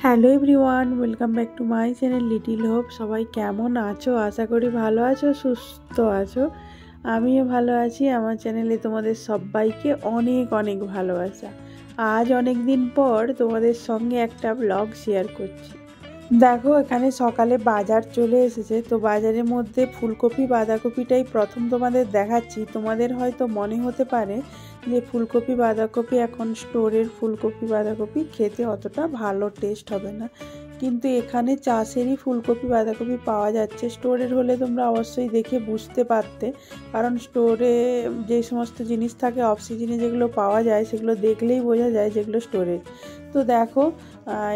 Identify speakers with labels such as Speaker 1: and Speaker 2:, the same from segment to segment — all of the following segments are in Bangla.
Speaker 1: Hello everyone, welcome back to my channel little hope. সবাই কেমন আছো? আশা করি ভালো আছো, সুস্থ আছো। আমিও ভালো আছি। আমার চ্যানেলে তোমাদের সবাইকে অনেক অনেক ভালোবাসা। আজ অনেক দিন পর তোমাদের সঙ্গে একটা ব্লগ শেয়ার করছি। দেখো, এখানে সকালে বাজার চলে এসেছে। তো বাজারের মধ্যে ফুলকপি বাঁধাকপিটাই প্রথম তোমাদের দেখাচ্ছি। তোমাদের হয়তো মনে হতে পারে যে ফুলকপি বাঁধাকপি এখন স্টোরের ফুলকপি বাঁধাকপি খেতে অতটা ভালো টেস্ট হবে না, কিন্তু এখানে চাষেরই ফুলকপি বাঁধাকপি পাওয়া যাচ্ছে। স্টোরের হলে তোমরা অবশ্যই দেখে বুঝতে পারতে, কারণ স্টোরে যে সমস্ত জিনিস থাকে অফ সিজনে যেগুলো পাওয়া যায় সেগুলো দেখলেই বোঝা যায় যেগুলো স্টোরের। তো দেখো,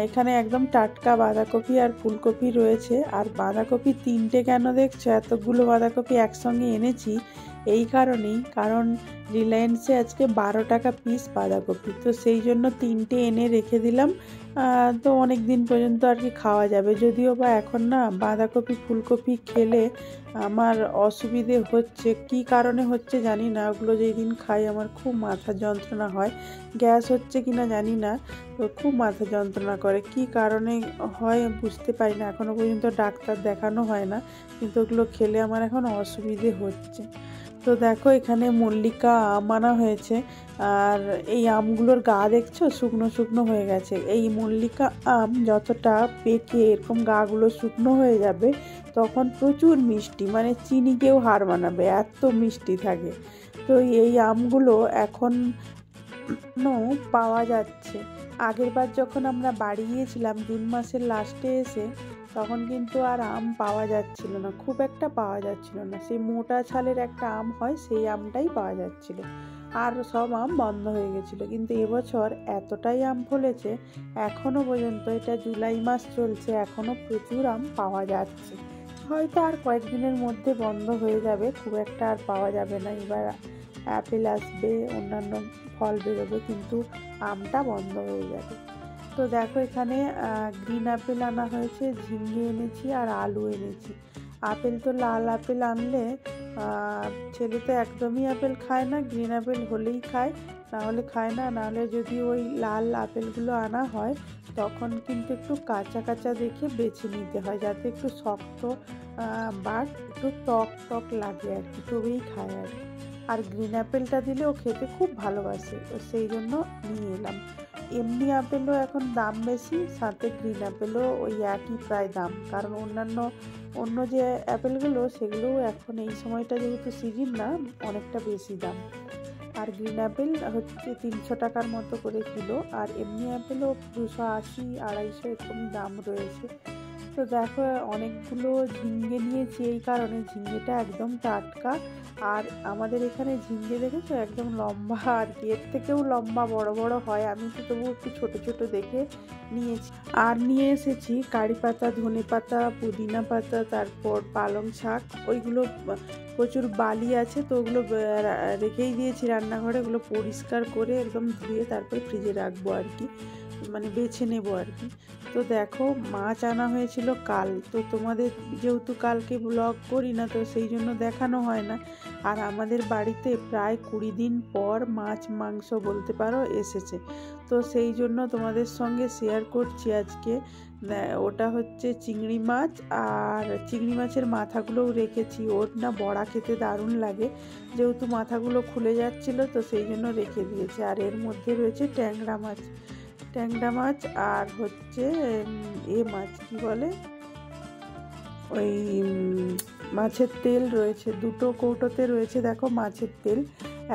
Speaker 1: এখানে একদম টাটকা বাঁধাকপি আর ফুলকপি রয়েছে। আর বাঁধাকপি তিনটে কেন দেখছো? এতগুলো বাঁধাকপি একসঙ্গে এনেছি এই কারণেই, কারণ রিলায়েন্সে আজকে 12 টাকা পিস বাঁধাকপি, তো সেই জন্য তিনটে এনে রেখে দিলাম। তো অনেক দিন পর্যন্ত আর কি খাওয়া যাবে। যদিও বা এখন না বাঁধাকপি ফুলকপি খেলে আমার অসুবিধে হচ্ছে, কি কারণে হচ্ছে জানি না। ওগুলো যেই দিন খাই আমার খুব মাথা যন্ত্রণা হয়, গ্যাস হচ্ছে কিনা জানি না, তো খুব মাথা যন্ত্রণা করে। কি কারণে হয় বুঝতে পারি না, এখনও পর্যন্ত ডাক্তার দেখানো হয় না, কিন্তু ওগুলো খেলে আমার এখন অসুবিধে হচ্ছে। তো দেখো, এখানে মল্লিকা আম আনা হয়েছে, আর এই আমগুলোর গা দেখছো শুকনো শুকনো হয়ে গেছে। এই মল্লিকা আম যতটা পেকে এরকম গাগুলো শুকনো হয়ে যাবে তখন প্রচুর মিষ্টি, মানে চিনিকেও হার মানাবে, এত মিষ্টি থাকে। তো এই আমগুলো এখন পাওয়া যাচ্ছে। আগের বার যখন আমরা বাড়ি গিয়েছিলাম জুন মাসের লাস্টে এসে, তখন কিন্তু আর আম পাওয়া যাচ্ছিল না, খুব একটা পাওয়া যাচ্ছিল না। সেই মোটা ছালের একটা আম হয় সেই আমটাই পাওয়া যাচ্ছিল, আর সব আম বন্ধ হয়ে গেছিলো। কিন্তু এবছর এতটাই আম ফলেছে, এখনও পর্যন্ত, এটা জুলাই মাস চলছে, এখনও প্রচুর আম পাওয়া যাচ্ছে। হয়তো আর কয়েকদিনের মধ্যে বন্ধ হয়ে যাবে, খুব একটা আর পাওয়া যাবে না। এবার অ্যাপেল আসবে, অন্যান্য ফল বেরোবে, কিন্তু আমটা বন্ধ হয়ে যাবে। তো দেখো, এখানে গ্রিন আপেল আনা হয়েছে, ঝিঙ্গে এনেছি আর আলু এনেছি। আপেল তো লাল আপেল আনলে ছেলে তো একদমই আপেল খায় না, গ্রিন আপেল হলেই খায়, না হলে খায় না। নাহলে যদি ওই লাল আপেলগুলো আনা হয় তখন কিন্তু একটু কাঁচা কাঁচা দেখে বেছে নিতে হয়, যাতে একটু শক্ত বা একটু টক টক লাগে আর কি, তবেই খায় আর কি। আর গ্রিন আপেলটা দিলে ও খেতে খুব ভালোবাসে, সেই জন্য নিয়ে এলাম। এমনি আপেলও এখন দাম বেশি, সাথে গ্রিন আপেলও ওই একই প্রায় দাম, কারণ অন্য যে অ্যাপেলগুলো সেগুলোও এখন এই সময়টা যেহেতু সিজন না, অনেকটা বেশি দাম। আর গ্রিন আপেল হচ্ছে 300 টাকার মতো করে কিলো, আর এমনি আপেলও 280 250 এরকম দাম রয়েছে। তো দেখো, অনেকগুলো ঝিঙ্গে নিয়েছি এই কারণে, ঝিঙ্গেটা একদম টাটকা। আর আমাদের এখানে ঝিঙ্গে দেখেছো একদম লম্বা, আর কি এর থেকেও লম্বা বড় বড় হয়, আমি তো তবু একটু ছোট ছোট দেখে নিয়েছি। আর নিয়ে এসেছি কারি পাতা, ধনে পাতা, পুদিনা পাতা, তারপর পালং শাক। ওইগুলো প্রচুর বালি আছে, তো ওগুলো রেখেই দিয়েছি রান্নাঘরে, ওগুলো পরিষ্কার করে একদম ধুয়ে তারপর ফ্রিজে রাখবো আর কি, মানে বেছে নেবো আর কি। তো দেখো, মাছ আনা হয়েছিল কাল, তো তোমাদের যেহেতু কালকে ব্লগ করি না, তো সেই জন্য দেখানো হয় না। আর আমাদের বাড়িতে প্রায় 20 দিন পর মাছ মাংস বলতে পারো এসেছে, তো সেই জন্য তোমাদের সঙ্গে শেয়ার করছি আজকে। ওটা হচ্ছে চিংড়ি মাছ, আর চিংড়ি মাছের মাথাগুলোও রেখেছি। ওর না বড়া খেতে দারুণ লাগে, যেহেতু মাথাগুলো খুলে যাচ্ছিলো তো সেই জন্য রেখে দিয়েছে। আর এর মধ্যে রয়েছে ট্যাংরা মাছ, আর হচ্ছে মাছ কি বলে, ওই মাছের তেল রয়েছে, দুটো কৌটোতে রয়েছে। দেখো মাছের তেল।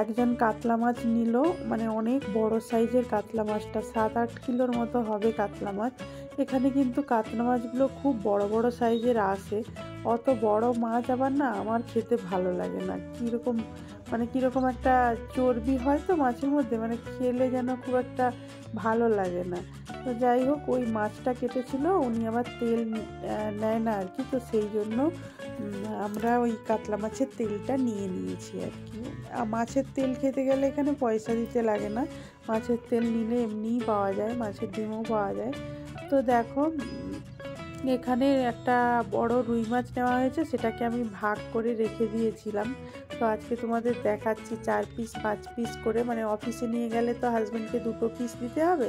Speaker 1: একজন কাতলা মাছ নিল, মানে অনেক বড় সাইজের কাতলা মাছটা, 7-8 কিলোর মতো হবে কাতলা মাছ। এখানে কিন্তু কাতলা মাছগুলো খুব বড় বড় সাইজের আসে। অত বড় মাছ আবার না আমার খেতে ভালো লাগে না, কীরকম একটা চর্বি হয় তো মাছের মধ্যে, মানে খেলে যেন খুব একটা ভালো লাগে না। তো যাই হোক, ওই মাছটা কেটেছিল, উনি আবার তেল নেয় না আর কি, তো সেই জন্য আমরা ওই কাতলা মাছের তেলটা নিয়ে নিয়েছি আর কি। মাছের তেল খেতে গেলে এখানে পয়সা দিতে লাগে না, মাছের তেল নিলে এমনিই পাওয়া যায়, মাছের ডিমও পাওয়া যায়। তো দেখো, এখানে একটা বড় রুই মাছ নেওয়া হয়েছে, সেটাকে আমি ভাগ করে রেখে দিয়েছিলাম। তো আজকে তোমাদের দেখাচ্ছি 4 পিস 5 পিস করে, মানে অফিসে নিয়ে গেলে তো হাজব্যান্ডকে 2 পিস দিতে হবে,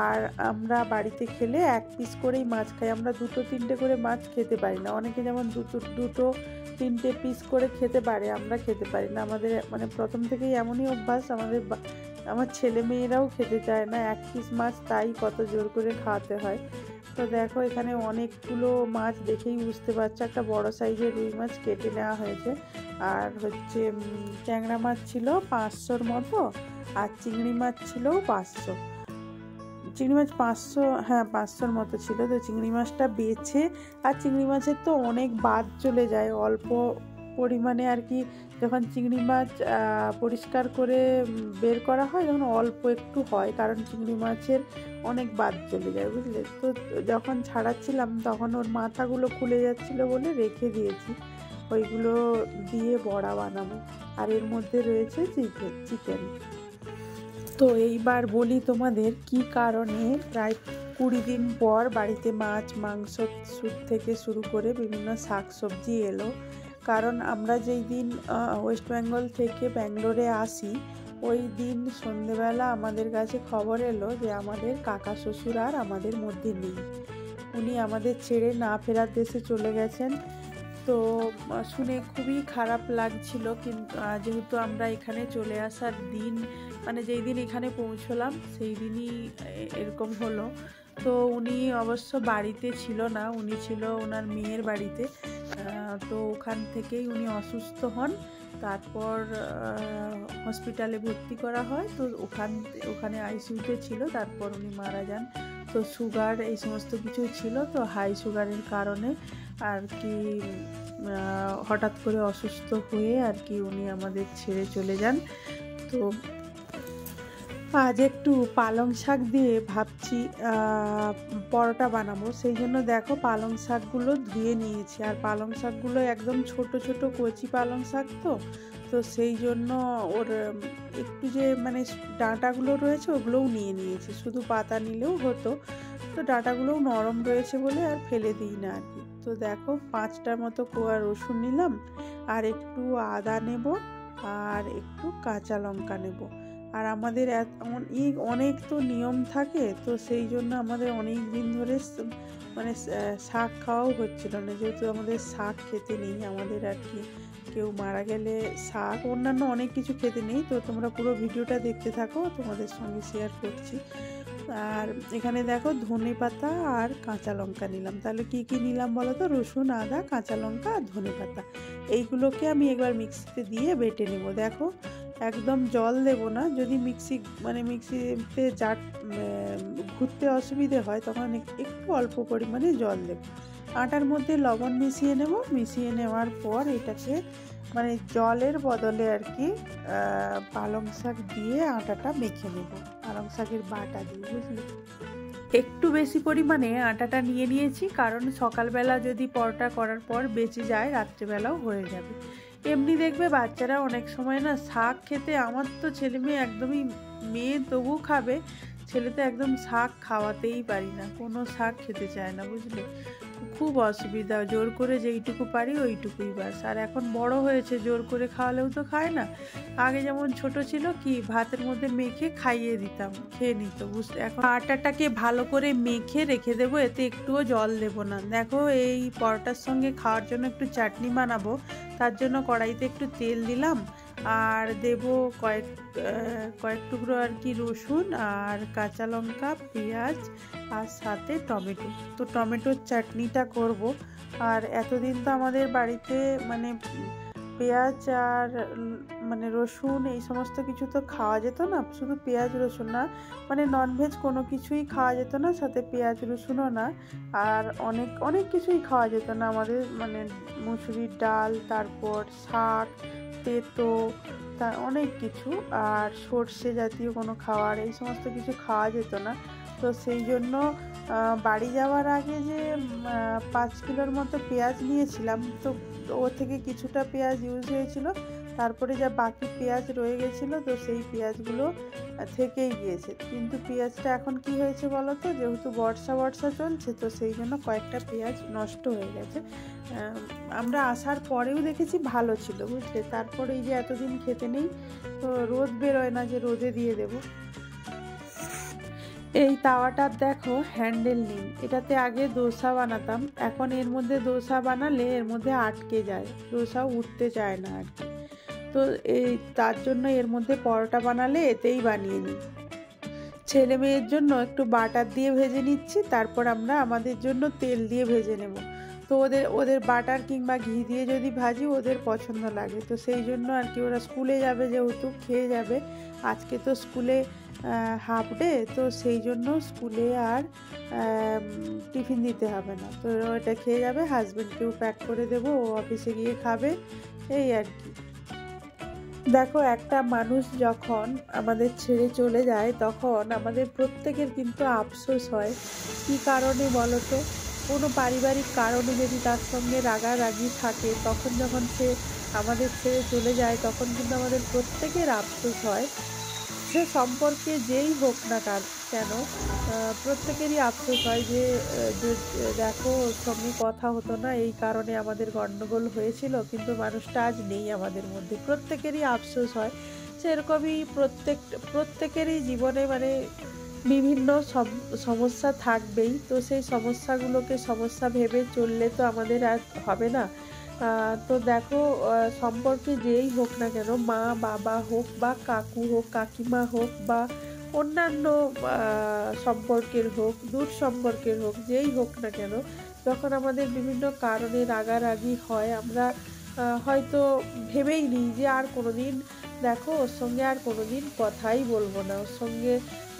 Speaker 1: আর আমরা বাড়িতে খেলে 1 পিস করেই মাছ খাই, আমরা 2-3টে করে মাছ খেতে পারি না। অনেকে যেমন 2-3টে পিস করে খেতে পারে, আমরা খেতে পারি না। আমাদের মানে প্রথম থেকেই এমনই অভ্যাস, আমার ছেলে মেয়েরাও খেতে চায় না 1 পিস মাছ, তাই কত জোর করে খাওয়াতে হয়। তো দেখো এখানে অনেকগুলো মাছ দেখেই বুঝতে পারছো, একটা বড় সাইজের রুই মাছ কেটে নেওয়া হয়েছে। আর হচ্ছে ট্যাংরা মাছ ছিল 500-র মতো, আর চিংড়ি মাছ ছিল 500। চিংড়ি মাছ 500, হ্যাঁ 500-র মতো ছিল। তো চিংড়ি মাছটা বেছে, আর চিংড়ি মাছের তো অনেক বাদ চলে যায় অল্প পরিমাণে আর কি। যখন চিংড়ি মাছ পরিষ্কার করে বের করা হয় তখন অল্প একটু হয়, কারণ চিংড়ি মাছের অনেক বাদ চলে যায়, বুঝলে। তো যখন ছাড়াচ্ছিলাম তখন ওর মাথাগুলো খুলে যাচ্ছিলো বলে রেখে দিয়েছি, ওইগুলো দিয়ে বড়া বানাবো। আর এর মধ্যে রয়েছে চিকেন। তো এইবার বলি তোমাদের কি কারণে প্রায় 20 দিন পর বাড়িতে মাছ মাংস থেকে শুরু করে বিভিন্ন শাকসবজি এলো। কারণ আমরা যেই দিন ওয়েস্ট বেঙ্গল থেকে ব্যাঙ্গালোরে আসি, ওই দিন সন্ধেবেলা আমাদের কাছে খবর এলো যে আমাদের কাকা শ্বশুর আর আমাদের মধ্যে নেই, উনি আমাদের ছেড়ে না ফেরার দেশে চলে গেছেন। তো শুনে খুবই খারাপ লাগছিল, কিন্তু যেহেতু আমরা এখানে চলে আসার দিন মানে যেই দিন এখানে পৌঁছলাম সেই দিনই এরকম হলো। তো উনি অবশ্য বাড়িতে ছিল না, উনি ছিল ওনার মেয়ের বাড়িতে। তো ওখান থেকেই উনি অসুস্থ হন, তারপর হসপিটালে ভর্তি করা হয়। তো ওখানে আইসিইউতে ছিল, তারপর উনি মারা যান। তো সুগার এই সমস্ত কিছু ছিল, তো হাই সুগারের কারণে আর কি হঠাৎ করে অসুস্থ হয়ে আর কি উনি আমাদের ছেড়ে চলে যান। তো আজ একটু পালং শাক দিয়ে ভাবছি পরোটা বানাবো। সেই জন্য দেখো পালং শাকগুলো ধুয়ে নিয়েছি, আর পালং শাকগুলো একদম ছোট ছোট কচি পালং শাক। তো সেই জন্য ওর একটু যে মানে ডাঁটাগুলো রয়েছে ওগুলোও নিয়ে নিয়েছি, শুধু পাতা নিলেও হতো। তো ডাঁটাগুলোও নরম রয়েছে বলে আর ফেলে দিই না আর কি। তো দেখো 5টার মতো কোয়া রসুন নিলাম, আর একটু আদা নেব, আর একটু কাঁচা লঙ্কা নেব। আর আমাদের অনেক তো নিয়ম থাকে, তো সেই জন্য আমাদের অনেক দিন ধরে মানে শাক খাওয়াও হচ্ছিল না, যেহেতু আমাদের শাক খেতে নেই আমাদের আর কি। কেউ মারা গেলে শাক অন্যান্য অনেক কিছু খেতে নেই। তো তোমরা পুরো ভিডিওটা দেখতে থাকো, তোমাদের সঙ্গে শেয়ার করছি। আর এখানে দেখো ধনে পাতা আর কাঁচা লঙ্কা নিলাম। তাহলে কি কি নিলাম বলো তো? রসুন, আদা, কাঁচা লঙ্কা আর ধনে পাতা, এইগুলোকে আমি একবার মিক্সিতে দিয়ে বেটে নেব। দেখো একদম জল দেব না, যদি মিক্সিতে ঘুরতে অসুবিধে হয় তখন একটু অল্প পরিমাণে জল দেব। আটার মধ্যে লবণ মিশিয়ে নেব, মিশিয়ে নেওয়ার পর এটাকে মানে জলের বদলে আর কি পালং শাক দিয়ে আটাটা মেখে নেব, পালং শাকের বাটা দিয়ে, বুঝলি। একটু বেশি পরিমাণে আটাটা নিয়ে নিয়েছি, কারণ সকালবেলা যদি পরোটা করার পর বেঁচে যায় রাত্রেবেলাও হয়ে যাবে। এমনি দেখবে বাচ্চারা অনেক সময় না শাক খেতে, আমার তো ছেলে মেয়ে একদমই, মেয়ে তবু খাবে, ছেলে তো একদম শাক খাওয়াতেই পারি না, কোনো শাক খেতে চায় না, বুঝলে। খুব অসুবিধা, জোর করে যেইটুকু পারি ওইটুকুই বাস। আর এখন বড় হয়েছে, জোর করে খাওয়ালেও তো খায় না। আগে যেমন ছোট ছিল কি ভাতের মধ্যে মেখে খাইয়ে দিতাম, খেয়ে নিত, বুঝতে। এখন আটাটাকে ভালো করে মেখে রেখে দেবো, এতে একটুও জল দেবো না। দেখো এই পরোটার সঙ্গে খাওয়ার জন্য একটু চাটনি বানাবো, তার জন্য কড়াইতে একটু তেল দিলাম, আর দেব কয়েক টুকরো আর কি রসুন, আর কাঁচা লঙ্কা, পেঁয়াজ, আর সাথে টমেটো। তো টমেটোর চাটনিটা করব। আর এতদিন তো আমাদের বাড়িতে মানে পেঁয়াজ আর মানে রসুন এই সমস্ত কিছু তো খাওয়া যেত না, শুধু পেঁয়াজ রসুন না, মানে ননভেজ কোনো কিছুই খাওয়া যেত না, সাথে পেঁয়াজ রসুনও না। আর অনেক কিছুই খাওয়া যেত না আমাদের, মানে মুসুরির ডাল, তারপর শাক, তেতো, অনেক কিছু, আর সর্ষে জাতীয় কোনো খাবার, এই সমস্ত কিছু খাওয়া যেত না। তো সেই জন্য বাড়ি যাওয়ার আগে যে 5 কিলোর মতো পেঁয়াজ নিয়েছিলাম, তো ও থেকে কিছুটা পেঁয়াজ ইউজ হয়েছিল, তারপরে যা বাকি পেঁয়াজ রয়ে গেছিলো, তো সেই পেঁয়াজগুলো থেকেই গিয়েছে। কিন্তু পেঁয়াজটা এখন কি হয়েছে বলো তো, যেহেতু বর্ষা চলছে, তো সেই জন্য কয়েকটা পেঁয়াজ নষ্ট হয়ে গেছে। আমরা আসার পরেও দেখেছি ভালো ছিল, বুঝলে। তারপরে এই যে এতদিন খেতে নেই, তো রোদ বেরোয় না যে রোদে দিয়ে দেব। এই তাওয়াটার দেখো হ্যান্ডেল নেই, এটাতে আগে দোসা বানাতাম, এখন এর মধ্যে দোসা বানালে এর মধ্যে আটকে যায়, দোসা উঠতে চায় না আর কি। তো এই তার জন্য এর মধ্যে পরোটা বানালে এতেই বানিয়ে নিই। ছেলে মেয়ের জন্য একটু বাটার দিয়ে ভেজে নিচ্ছি, তারপর আমরা আমাদের জন্য তেল দিয়ে ভেজে নেব। তো ওদের বাটার কিংবা ঘি দিয়ে যদি ভাজি ওদের পছন্দ লাগে, তো সেই জন্য আর কি, ওরা স্কুলে যাবে যেহেতু খেয়ে যাবে, আজকে তো স্কুলে হাফ ডে, তো সেই জন্য স্কুলে আর টিফিন দিতে হবে না, তো এটা খেয়ে যাবে, হাজব্যান্ডকেও প্যাক করে দেবো, ও অফিসে গিয়ে খাবে, এই আর কি। দেখো একটা মানুষ যখন আমাদের ছেড়ে চলে যায় তখন আমাদের প্রত্যেকের কিন্তু আফসোস হয়। কী কারণে বলো তো? কোনো পারিবারিক কারণে যদি তার সঙ্গে রাগারাগি থাকে, তখন যখন সে আমাদের ছেড়ে চলে যায় তখন কিন্তু আমাদের প্রত্যেকের আফসোস হয়। সে সম্পর্কে যেই হোক না কেন, প্রত্যেকেরই আফসোস হয় যে দেখো ওর সঙ্গে কথা হতো না, এই কারণে আমাদের গণ্ডগোল হয়েছিল, কিন্তু মানুষটা আজ নেই আমাদের মধ্যে, প্রত্যেকেরই আফসোস হয়। সেরকমই প্রত্যেকেরই জীবনে মানে বিভিন্ন সমস্যা থাকবেই, তো সেই সমস্যাগুলোকে সমস্যা ভেবে চললে তো আমাদের আর হবে না। তো দেখো সম্পর্কে যেই হোক না কেন, মা বাবা হোক বা কাকু হোক কাকিমা হোক বা অন্যান্য সম্পর্কের হোক, দূর সম্পর্কের হোক, যেই হোক না কেন, যখন আমাদের বিভিন্ন কারণে রাগারাগি হয়, আমরা হয়তো ভেবেই নিই যে আর কোনো দিন, দেখো ওর সঙ্গে আর কোনো দিন কথাই বলবো না, ওর সঙ্গে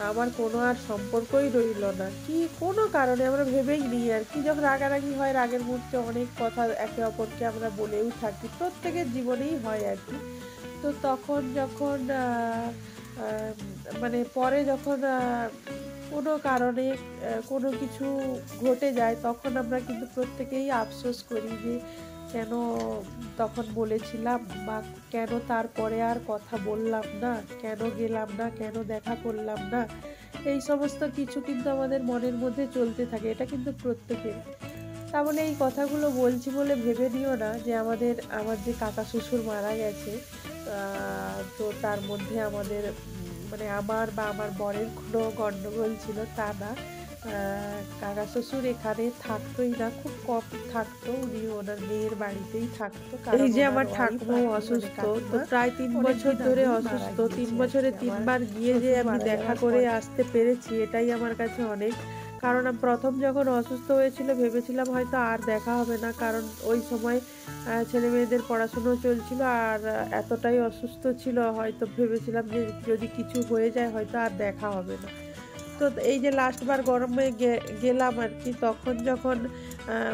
Speaker 1: আমার কোনো আর সম্পর্কই রইল না, কি কোনো কারণে আমরা ভেবেই নিই আর কি। যখন রাগারাগি হয়, রাগের মুহূর্তে অনেক কথা একে অপরকে আমরা বলেও থাকি, প্রত্যেকের জীবনেই হয় আর কি। তো তখন যখন মানে পরে যখন কোনো কারণে কোনো কিছু ঘটে যায়, তখন আমরা কিন্তু প্রত্যেকেই আফসোস করি যে কেন তখন বলেছিলাম, বা কেন তারপরে আর কথা বললাম না, কেন গেলাম না, কেন দেখা করলাম না, এই সমস্ত কিছু কিন্তু আমাদের মনের মধ্যে চলতে থাকে, এটা কিন্তু প্রত্যেকের। তাহলে এই কথাগুলো বলছি বলে ভেবে নিও না যে আমার যে কাকা শ্বশুর মারা গেছে, তো তার মধ্যে আমাদের মানে আমার বা আমার বরের কোনো গণ্ডগোল ছিল, তা না। কাকা শ্বশুর এখানে থাকতোই না, খুব কম থাকতো, উনি ওনার মেয়ের বাড়িতেই থাকতো। এই যে আমার ঠাকুমা অসুস্থ, তো প্রায় 3 বছর ধরে অসুস্থ, 3 বছরে 3 বার গিয়ে যে আমি দেখা করে আসতে পেরেছি, এটাই আমার কাছে অনেক। কারণ প্রথম যখন অসুস্থ হয়েছিল ভেবেছিলাম হয়তো আর দেখা হবে না, কারণ ওই সময় ছেলে মেয়েদের পড়াশুনো চলছিল, আর এতটাই অসুস্থ ছিল, হয়তো ভেবেছিলাম যে যদি কিছু হয়ে যায় হয়তো আর দেখা হবে না। তো এই যে লাস্টবার গরমে গেলাম আর কি, তখন যখন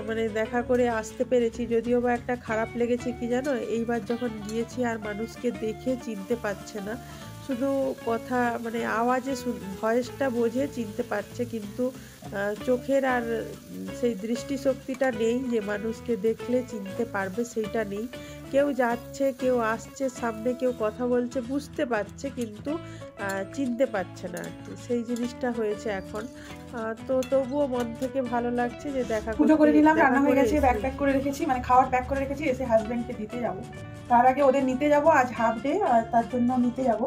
Speaker 1: মানে দেখা করে আসতে পেরেছি, যদিও বা একটা খারাপ লেগেছে কি জানো, এইবার যখন গিয়েছি আর মানুষকে দেখে চিনতে পারছে না, শুধু কথা মানে আওয়াজে ভয়েসটা বোঝে চিনতে পারছে, কিন্তু চোখের আর সেই দৃষ্টিশক্তিটা নেই যে মানুষকে দেখলে চিনতে পারবে, সেইটা নেই। কেউ যাচ্ছে কেউ আসছে সামনে, কেউ কথা বলছে, বুঝতে পারছে কিন্তু চিনতে পারছে না আর কি, সেই জিনিসটা হয়েছে এখন। তো তবুও মন থেকে ভালো লাগছে যে দেখা
Speaker 2: পুজো করে নিলাম, রান্না হয়ে গেছে, ব্যাগ প্যাক করে রেখেছি, মানে খাবার প্যাক করে রেখেছি, এসে হাজব্যান্ডকে দিতে যাব। তার আগে ওদের নিতে যাব, আজ হাফ ডে, আর তার জন্য নিতে যাব।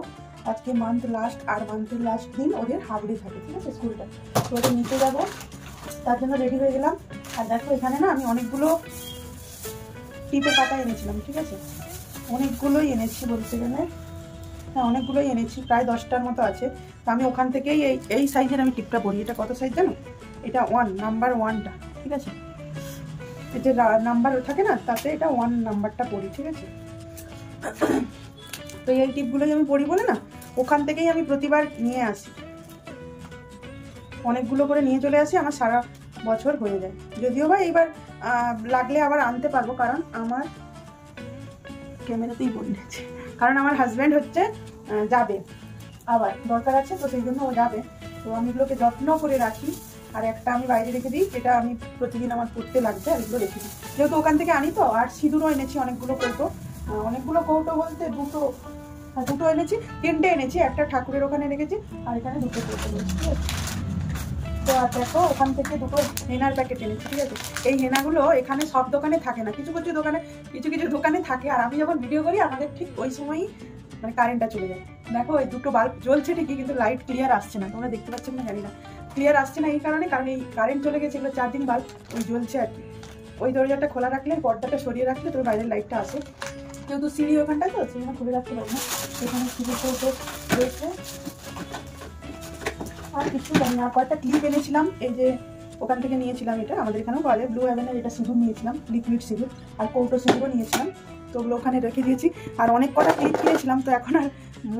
Speaker 2: আজকে মান্থ লাস্ট, আর মান্থের লাস্ট দিন ওদের হাফ ডে থাকে, ঠিক আছে, স্কুলটা, তো ওদের নিতে যাব, তার জন্য রেডি হয়ে গেলাম। আর দেখো এখানে না আমি অনেকগুলো টিপে পাতা এনেছিলাম, ঠিক আছে, অনেকগুলোই এনেছি বলতে গেলে, হ্যাঁ অনেকগুলোই এনেছি, প্রায় 10টার মতো আছে। তো আমি ওখান থেকেই এই সাইজের আমি টিপটা পরি। এটা কত সাইজ জানো? এটা 1 নাম্বার 1টা, ঠিক আছে, এই যে নাম্বার থাকে না, তাতে এটা 1 নাম্বারটা পরি, ঠিক আছে। তো এই টিপগুলোই আমি পরি বলে না, ওখান থেকেই আমি প্রতিবার নিয়ে আসি, অনেকগুলো করে নিয়ে চলে আসি, আমার সারা বছর হয়ে যায়। যদিও বা এইবার লাগলে আবার আনতে পারবো, কারণ আমার ক্যামেরাতেই বলে দিচ্ছে, কারণ আমার হাজব্যান্ড হচ্ছে যাবে, আবার দরকার আছে, তো সেই জন্য ও যাবে, তো আমি এগুলোকে যত্ন করে রাখি। আর একটা আমি বাইরে রেখে দিই, যেটা আমি প্রতিদিন আমার পড়তে লাগছে, আর এগুলো রেখে দিই, যেহেতু ওখান থেকে আনি। তো আর সিঁদুরও এনেছি অনেকগুলো কৌটো বলতে দুটো এনেছি, 3টে এনেছি, একটা ঠাকুরের ওখানে রেখেছি, আর এখানে 2টো কৌটো রয়েছে, ঠিক আছে। তো আর দেখো ওখান থেকে 2টো হেনার প্যাকেট এনেছি, ঠিক আছে। এই হেনাগুলো এখানে সব দোকানে থাকে না, কিছু দোকানে থাকে, আর আমি যখন ভিডিও করি আমাদের ঠিক ওই সময়ই মানে কারেন্টটা চলে যায়। দেখো এই দুটো বাল্ব জ্বলছে ঠিকই, কিন্তু লাইট ক্লিয়ার আসছে না, তোমরা দেখতে পাচ্ছ না জানি না। ক্লিয়ার আসছে না এই কারণে, কারণ এই কারেন্ট চলে গেছে, এগুলো চার্জিং বাল্ব, ওই জ্বলছে আর কি। ওই দরজাটা খোলা রাখলে, পর্দাটা সরিয়ে রাখলে তবে বাইরের লাইটটা আসে। যেহেতু সিঁড়ি ওখানটায় তো সিঁড়িটা খুলে রাখতে পারি না, সেখানে সিঁড়িতে রয়েছে। আর কিছু জানি না। কয়েকটা ক্লিপ এনেছিলাম, এই যে ওখান থেকে নিয়েছিলাম, এটা আমাদের এখানেও পাওয়া যায়, ব্লু হেভেনের এটা সিঁদুর নিয়েছিলাম, লিকুইড সিঁদুর, আর কৌটো সিঁদুরও নিয়েছিলাম। তো ওগুলো ওখানে রেখে দিয়েছি। আর অনেক কটা ক্লিপ কিনেছিলাম, তো এখন আর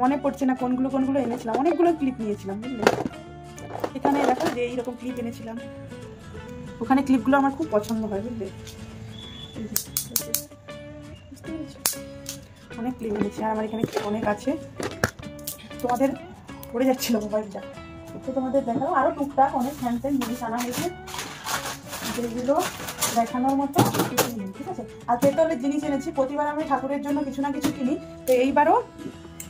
Speaker 2: মনে পড়ছে না কোনগুলো কোনগুলো এনেছিলাম, অনেকগুলো ক্লিপ নিয়েছিলাম বুঝলে। এখানে দেখো যে এইরকম ক্লিপ এনেছিলাম, ওখানে ক্লিপগুলো আমার খুব পছন্দ হয় বুঝলে। অনেক ক্লিপ এনেছি, আর আমার এখানে অনেক আছে। তোমাদের পড়ে যাচ্ছিল মোবাইলটা, তো তোমাদের দেখাও। আরও টুকটাক অনেক হ্যান্ডসেন জিনিস আনা হয়েছে, যেগুলো দেখানোর মতো কিছু নেই, ঠিক আছে। আর পেতলের জিনিস এনেছি, প্রতিবার আমি ঠাকুরের জন্য কিছু না কিছু কিনি, তো এইবারও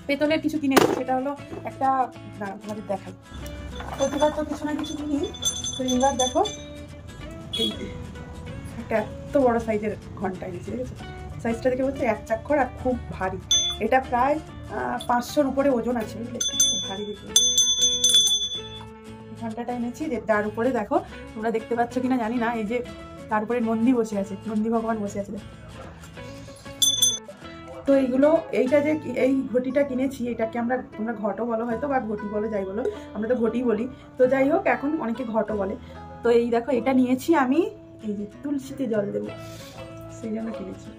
Speaker 2: পেতলের কিছু কিনেছি। সেটা হলো একটা, না তোমাদের দেখাই, প্রতিবার তো কিছু না কিছু কিনি, তো এইবার দেখো এই একটা এত বড় সাইজের ঘন্টা এনেছি, ঠিক আছে। সাইজটা দেখে বলছে এক চাক্ষর, আর খুব ভারী। এটা প্রায় 500-র উপরে ওজন আছে বুঝলে, খুব ভারী দেখে। ঘন্টাটা এনেছি, যে তার উপরে দেখো, তোমরা দেখতে পাচ্ছ কিনা জানি না, এই যে তার উপরে নন্দী বসে আছে, নন্দী ভগবান বসে আছে। তো এইগুলো, এইটা যে এই ঘটিটা কিনেছি, এটাকে তোমরা ঘটও বলো হয়তো, বা ঘটি বলো, যাই বলো, আমরা তো ঘটি বলি। তো যাই হোক, এখন অনেকে ঘটও বলে। তো এই দেখো, এটা নিয়েছি আমি, এই যে তুলসীতে জল দেবো সেই জন্য কিনেছি।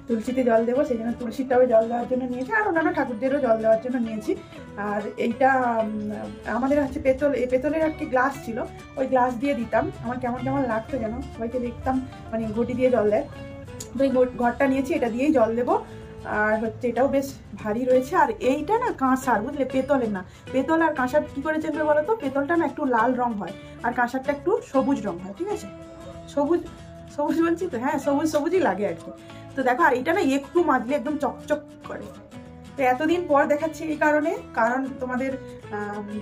Speaker 2: তুলসীতে জল দেবো সেই জন্য, তুলসীর টবে জল দেওয়ার জন্য নিয়েছি, আর অন্যান্য ঠাকুরদেরও জল দেওয়ার জন্য নিয়েছি। আর এইটা আমাদের হচ্ছে পেতল, এই পেতলের আর কি গ্লাস ছিল, ওই গ্লাস দিয়ে দিতাম, আমার কেমন কেমন লাগতো যেন, সবাইকে দেখতাম মানে ঘটি দিয়ে জল দেয়। তো এই ঘরটা নিয়েছি, এটা দিয়েই জল দেবো। আর হচ্ছে এটাও বেশ ভারী রয়েছে। আর এইটা না কাঁসার বুঝলে, পেতলের না। পেতল আর কাঁসার কী করে চেনবে বলো তো? পেতলটা না একটু লাল রং হয়, আর কাঁসারটা একটু সবুজ রং হয়, ঠিক আছে। সবুজ সবুজ বলছি তো, হ্যাঁ সবুজ সবুজই লাগে আর কি। তো দেখো, আর এটা না একটু মাজলে একদম চকচক করে। তো এতদিন পর দেখাচ্ছি এই কারণে, কারণ তোমাদের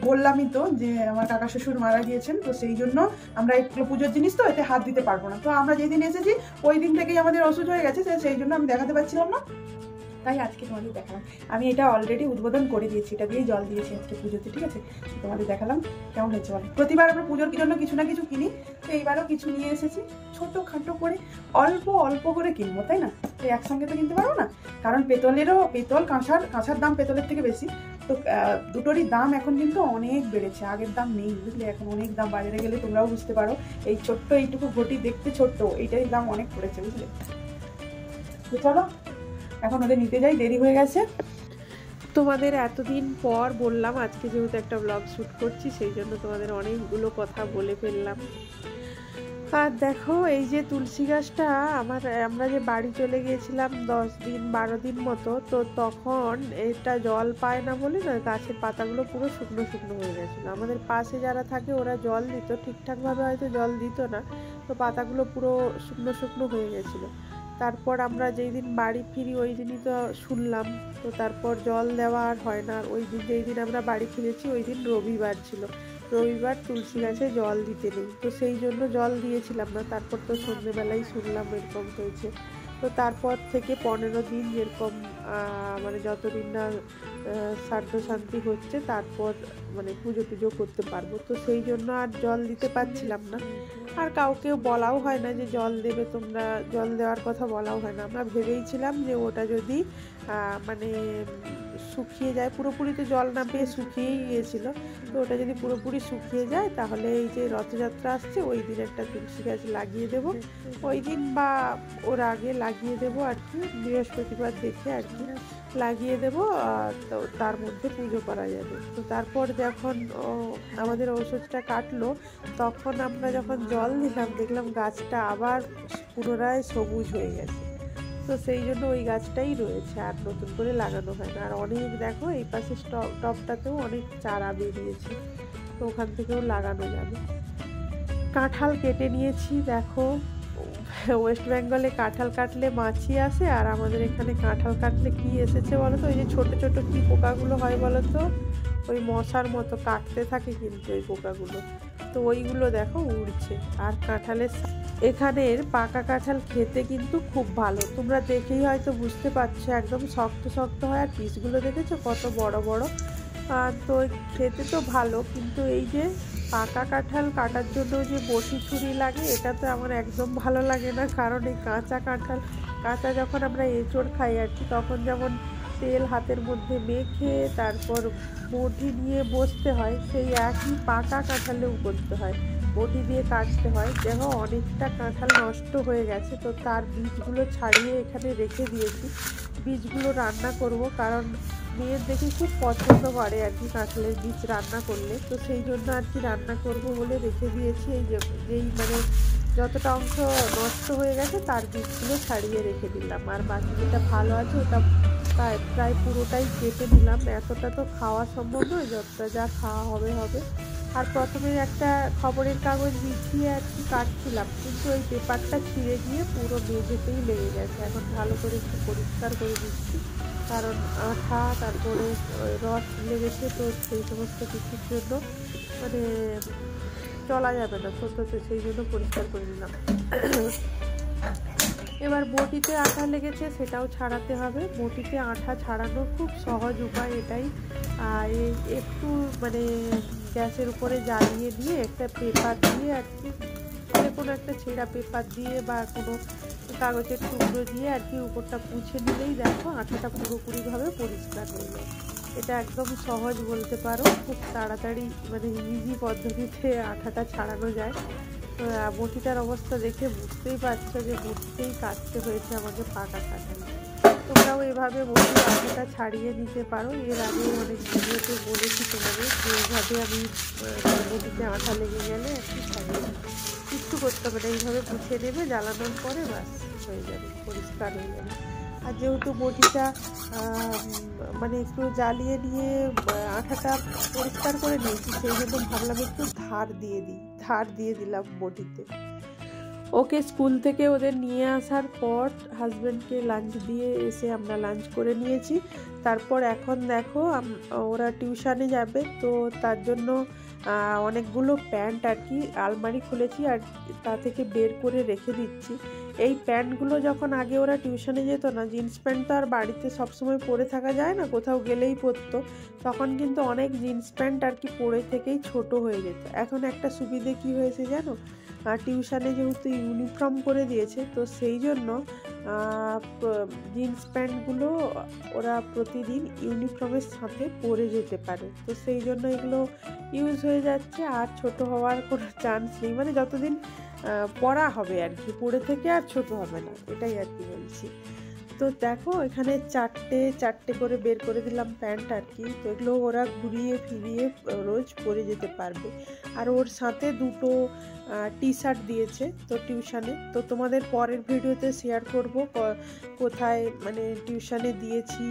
Speaker 2: বললামই তো যে আমার কাকা শ্বশুর মারা গিয়েছেন, তো সেই জন্য আমরা একটু পুজোর জিনিস তো এতে হাত দিতে পারবো না। তো আমরা যেদিন এসেছি ওই দিন থেকেই আমাদের অসুখ হয়ে গেছে, সেই জন্য আমি দেখাতে পারছিলাম না, তাই আজকে তোমাদের দেখালাম। আমি এটা অলরেডি উদ্বোধন করে দিয়েছি, এটা দিয়েই জল দিয়েছি আজকে পুজোতে, ঠিক আছে। তোমাদের দেখালাম কেমন হয়েছে বলো। প্রতিবার আমরা পুজোর জন্য কিছু না কিছু কিনি, তো এইবারও কিছু নিয়ে এসেছি, ছোটো খাটো করে অল্প অল্প করে কিনবো, তাই না। তো একসঙ্গে তো কিনতে পারবো না, কারণ পেতল কাঁসার দাম পেতলের থেকে বেশি। তো দুটোরই দাম এখন কিন্তু অনেক বেড়েছে, আগের দাম নেই বুঝলে, এখন অনেক দাম। বাজারে গেলে তোমরাও বুঝতে পারো, এই ছোট্ট এইটুকু ঘটি দেখতে ছোট্ট, এইটারই দাম অনেক পড়েছে বুঝলে। তো চলো এখন ওদের নিতে যাই, দেরি হয়ে গেছে।
Speaker 1: তোমাদের এতদিন পর বললাম, আজকে যেহেতু একটা ব্লগ শ্যুট করছি, সেই জন্য তোমাদের অনেকগুলো কথা বলে ফেললাম। আর দেখো, এই যে তুলসী গাছটা আমরা যে বাড়ি চলে গিয়েছিলাম 10 দিন 12 দিন মতো, তো তখন এটা জল পায় না বলে না, গাছের পাতাগুলো পুরো শুকনো শুকনো হয়ে গেছিলো। আমাদের পাশে যারা থাকে ওরা জল দিত, ঠিকঠাকভাবে হয়তো জল দিত না, তো পাতাগুলো পুরো শুকনো শুকনো হয়ে গেছিলো। তারপর আমরা যেই দিন বাড়ি ফিরি ওই দিনই তো শুনলাম, তো তারপর জল দেওয়া আর হয় না। ওই দিন যেই দিন আমরা বাড়ি ফিরেছি ওই দিন রবিবার ছিল, রবিবার তুলসী গাছে জল দিতে নেই, তো সেই জন্য জল দিয়েছিলাম না। তারপর তো সন্ধ্যেবেলায় শুনলাম এরকম হয়েছে। তো তারপর থেকে 15 দিন যেরকম মানে যতদিন না শ্রাদ্ধ শান্তি হচ্ছে, তারপর মানে পুজো টুজো করতে পারবো। তো সেই জন্য আর জল দিতে পারছিলাম না, আর কাউকেও বলাও হয় না যে জল দেবে তোমরা, জল দেওয়ার কথা বলাও হয় না। আমরা ভেবেইছিলাম যে ওটা যদি মানে শুকিয়ে যায়, পুরোপুরি তো জল না পেয়ে শুকিয়েই গিয়েছিল, তো ওটা যদি পুরোপুরি শুকিয়ে যায় তাহলে এই যে রথযাত্রা আসছে ওই দিন একটা তুলসী গাছ লাগিয়ে দেবো, ওই দিন বা ওর আগে লাগিয়ে দেবো আর কি, বৃহস্পতিবার দেখে আর কি লাগিয়ে দেবো, তো তার মধ্যে পুজো করা যাবে। তো তারপর যখন আমাদের ওষুধটা কাটলো, তখন আমরা যখন জল দিলাম দেখলাম গাছটা আবার পুনরায় সবুজ হয়ে গেছে। তো সেই জন্য ওই গাছটাই রয়েছে, আর নতুন করে লাগানো হয় না। আর অনেক দেখো এই পাশে টবটাতেও অনেক চারা বেরিয়েছে, তো ওখান থেকেও লাগানো যাবে। কাঁঠাল কেটে নিয়েছি, দেখো ওয়েস্ট বেঙ্গলে কাঁঠাল কাটলে মাছি আসে, আর আমাদের এখানে কাঁঠাল কাটলে কি এসেছে বলো তো, ওই যে ছোট ছোট কি পোকাগুলো হয় বলো তো, ওই মশার মতো কাটতে থাকে কিন্তু ওই পোকাগুলো। তো ওইগুলো দেখো উড়ছে। আর কাঁঠালের এখানের পাকা কাঁঠাল খেতে কিন্তু খুব ভালো, তোমরা দেখেই হয়তো বুঝতে পারছো, একদম শক্ত শক্ত হয়। আর পিসগুলো দেখেছো কত বড় বড়। তো খেতে তো ভালো, কিন্তু এই যে পাকা কাঁঠাল কাটার জন্য যে বটি ছুরি লাগে, এটা তো আমার একদম ভালো লাগে না। কারণ এই কাঁচা কাঁঠাল, কাঁচা যখন আমরা এঁচড় খাই আর কি, তখন যেমন তেল হাতের মধ্যে মেখে তারপর বটি নিয়ে বসতে হয়, সেই একই পাকা কাঁঠালেও করতে হয়, বটি দিয়ে কাটতে হয়। দেখো অনেকটা কাঁঠাল নষ্ট হয়ে গেছে, তো তার বীজগুলো ছাড়িয়ে এখানে রেখে দিয়েছি। বীজগুলো রান্না করব, কারণ মেয়ের দেখি খুব পছন্দ করে আর কি কাঁঠালের বীজ রান্না করলে, তো সেই জন্য আর কি রান্না করব বলে রেখে দিয়েছি। যেই মানে যতটা অংশ নষ্ট হয়ে গেছে তার বীজগুলো ছাড়িয়ে রেখে দিলাম, আর বাকি যেটা ভালো আছে ওটা প্রায় পুরোটাই কেটে নিলাম। এতটা তো খাওয়া সম্ভব নয়, যতটা যা খাওয়া হবে হবে। আর প্রথমে একটা খবরের কাগজ বিছিয়ে আর কি কাটছিলাম, কিন্তু ওই পেপারটা ছিঁড়ে গিয়ে পুরো মেঝেতেই লেগে গেছে। এখন ভালো করে একটু পরিষ্কার করে দিচ্ছি, কারণ আঠা তারপরে রস লেগেছে, তো সেই সমস্ত কিছুর জন্য মানে চলা যাবে না সত্যতে, সেই জন্য পরিষ্কার করে নিলাম। এবার বটিতে আঠা লেগেছে সেটাও ছাড়াতে হবে। বটিতে আঠা ছাড়ানোর খুব সহজ উপায় এটাই। একটু মানে গ্যাসের উপরে জ্বালিয়ে দিয়ে একটা পেপার দিয়ে আর কি, যে কোনো একটা ছেঁড়া পেপার দিয়ে বা কোনো কাগজের টুকরো দিয়ে আর কি উপরটা পুছে নিলেই দেখো আঠাটা পুরোপুরিভাবে পরিষ্কার হয়ে যায়। এটা একদম সহজ বলতে পারো, খুব তাড়াতাড়ি মানে ইজি পদ্ধতিতে আঠাটা ছাড়ানো যায়। বটিটার অবস্থা দেখে বুঝতেই পারছো যে বটিতেই কাটতে হয়েছে আমাকে পাকা কাঁঠাল। তোমরাও এভাবে বটির আঠাটা ছাড়িয়ে নিতে পারো। এর আগে অনেক ভিডিওতে বলেছি তোমাদের যে এইভাবে আমি বটিতে আঠা লেগে গেলে একটু ছাড়িয়ে কিচ্ছু করতে হবে না, এইভাবে মুছে নেবে, জ্বালানোর পরে ব্যাস হয়ে যাবে, পরিষ্কার হয়ে যাবে। আর যেহেতু বটিটা মানে একটু জ্বালিয়ে নিয়ে আঠাটা পরিষ্কার করে নিয়েছি, সেই জন্য ভাবলাম একটু ধার দিয়ে দিলাম বটিতে। ওকে স্কুল থেকে ওদের নিয়ে আসার পর হাজব্যান্ডকে লাঞ্চ দিয়ে এসে আমরা লাঞ্চ করে নিয়েছি। তারপর এখন দেখো ওরা টিউশনে যাবে, তো তার জন্য অনেকগুলো প্যান্ট আর কি আলমারি খুলেছি আর তা থেকে বের করে রেখে দিচ্ছি। এই প্যান্টগুলো যখন আগে ওরা টিউশনে যেত না, জিন্স প্যান্ট তো আর বাড়িতে সবসময় পরে থাকা যায় না, কোথাও গেলেই পরতো, তখন কিন্তু অনেক জিন্স প্যান্ট আর কি পরে থেকেই ছোট হয়ে যেত। এখন একটা সুবিধে কি হয়েছে জানো, টিউশনে যেহেতু ইউনিফর্ম করে দিয়েছে, তো সেই জন্য জিন্স প্যান্টগুলো ওরা প্রতিদিন ইউনিফর্মের সাথে পরে যেতে পারে, তো সেই জন্য এগুলো ইউজ হয়ে যাচ্ছে। আর ছোট হওয়ার কোনো চান্স নেই, মানে যতদিন পরা হবে আর কি, পরে থেকে আর ছোট হবে না, এটাই আর কি বলছি। তো দেখো এখানে চারটে করে বের করে দিলাম প্যান্ট আর কি, তো এগুলো ওরা ঘুরিয়ে ফিরিয়ে রোজ পরে যেতে পারবে। আর ওর সাথে দুটো টি শার্ট দিয়েছে তো টিউশনে, তো তোমাদের পরের ভিডিওতে শেয়ার করব কোথায় মানে টিউশনে দিয়েছি,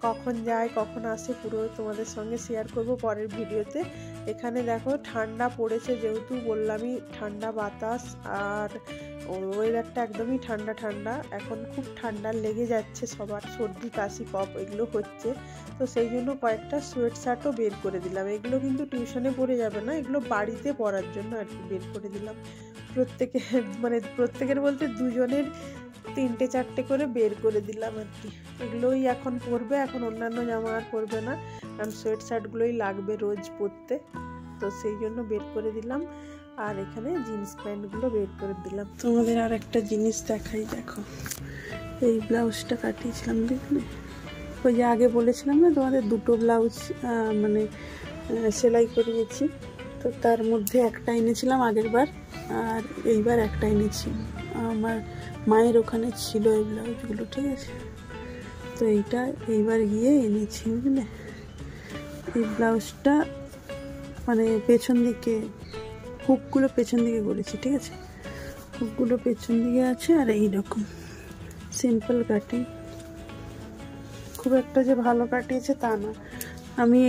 Speaker 1: কখন যায় কখন আসে, পুরো তোমাদের সঙ্গে শেয়ার করব পরের ভিডিওতে। এখানে দেখো ঠান্ডা পড়েছে, যেহেতু বললামই ঠান্ডা বাতাস, আর ওয়েদারটা একদমই ঠান্ডা ঠান্ডা, এখন খুব ঠান্ডা লেগে যাচ্ছে সবার, সর্দি কাশি কফ এগুলো হচ্ছে, তো সেই জন্য কয়েকটা সোয়েট শার্টও বের করে দিলাম। এগুলো কিন্তু টিউশনে পরে যাবে না, এগুলো বাড়িতে পরার জন্য আর কি বের করে দিলাম। প্রত্যেকের বলতে দুজনের 3-4টে করে বের করে দিলাম আর কি। এগুলোই এখন পরবে, এখন অন্যান্য জামা আর পরবে না, কারণ সোয়েট শার্টগুলোই লাগবে রোজ পরতে, তো সেই জন্য বের করে দিলাম। আর এখানে জিন্স প্যান্টগুলো বের করে দিলাম। তোমাদের আর একটা জিনিস দেখাই, দেখো এই ব্লাউজটা কাটিয়েছিলাম, দেখলে ওই যে আগে বলেছিলাম না তোমাদের দুটো ব্লাউজ মানে সেলাই করিয়েছি, তো তার মধ্যে একটা এনেছিলাম আগের বার, আর এইবার একটা এনেছি। আমার মায়ের ওখানে ছিল এই ব্লাউজগুলো, ঠিক আছে, তো এইটা এইবার গিয়ে এনেছি, বুঝলে। এই ব্লাউজটা মানে পেছন দিকে হুকগুলো পেছন দিকে করেছি, ঠিক আছে, হুকগুলো পেছন দিকে আছে, আর এইরকম সিম্পল কাটিং, খুব একটা যে ভালো কাটিয়েছে তা না। আমি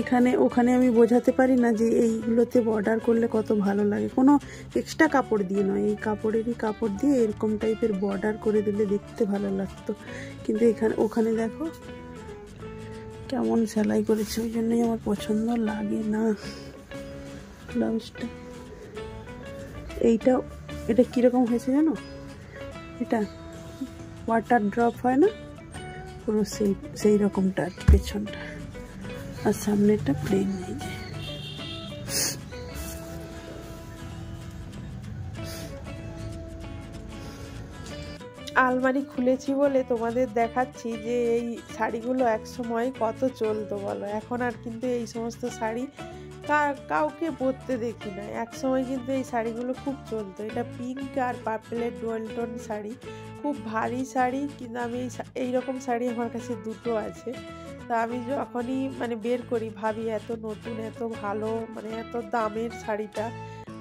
Speaker 1: ওখানে আমি বোঝাতে পারি না যে এইগুলোতে বর্ডার করলে কত ভালো লাগে, কোনো এক্সট্রা কাপড় দিয়ে নয়, এই কাপড়েরই কাপড় দিয়ে এরকম টাইপের বর্ডার করে দিলে দেখতে ভালো লাগতো, কিন্তু ওখানে দেখো কেমন সেলাই করেছে, ওই জন্যই আমার পছন্দ লাগে না ব্লাউজটা। এটা কীরকম হয়েছে জানো, এটা ওয়াটার ড্রপ হয় না, পুরো সেই রকমটা পেছনটা, আর সামনেটা প্লেন নেই। যে আলমারি খুলেছি বলে তোমাদের দেখাচ্ছি যে এই শাড়িগুলো এক সময় কত চলতো বলো। এখন আর কিন্তু এই সমস্ত শাড়ি কাউকে পরতে দেখি না। এক সময় কিন্তু এই শাড়িগুলো খুব চলতো। এটা পিঙ্ক আর পার্পেলের ডুয়াল টোন শাড়ি, খুব ভারী শাড়ি, কিন্তু আমি এইরকম শাড়ি আমার কাছে দুটো আছে। তা আমি যখনই মানে বের করি ভাবি এত নতুন, এত ভালো, মানে এত দামের শাড়িটা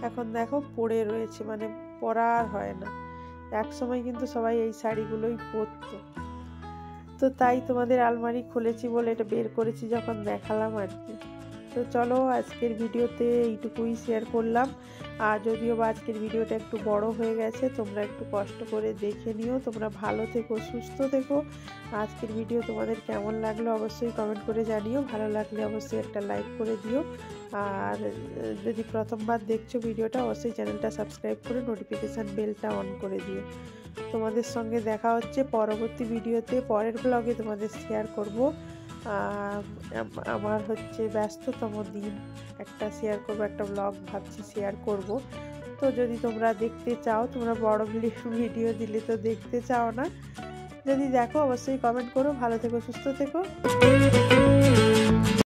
Speaker 1: এখন দেখো পরে রয়েছে, মানে পরা আর হয় না। এক সময় কিন্তু সবাই এই শাড়িগুলোই পরতো। তো তাই তোমাদের আলমারি খুলেছি বলে এটা বের করেছি যখন দেখালাম আর কি। তো চলো আজকের ভিডিওতে এইটুকুই শেয়ার করলাম। আর যদিও বা আজকের ভিডিওটা একটু বড় হয়ে গেছে, তোমরা একটু কষ্ট করে দেখে নিও। তোমরা ভালো থেকো, সুস্থ থেকো। আজকের ভিডিও তোমাদের কেমন লাগলো অবশ্যই কমেন্ট করে জানিও। ভালো লাগলে অবশ্যই একটা লাইক করে দিও। আর যদি প্রথমবার দেখছো ভিডিওটা, অবশ্যই চ্যানেলটা সাবস্ক্রাইব করে নোটিফিকেশান বেলটা অন করে দিও। তোমাদের সঙ্গে দেখা হচ্ছে পরবর্তী ভিডিওতে, পরের ব্লগে তোমাদের শেয়ার করব। আমার হচ্ছে ব্যস্ততম দিন একটা শেয়ার করব, একটা ব্লগ ভাবছি শেয়ার করব। তো যদি তোমরা দেখতে চাও, তোমরা বড় ভিডিও দিলে তো দেখতে চাও না, যদি দেখো অবশ্যই কমেন্ট করো। ভালো থেকো, সুস্থ থেকো।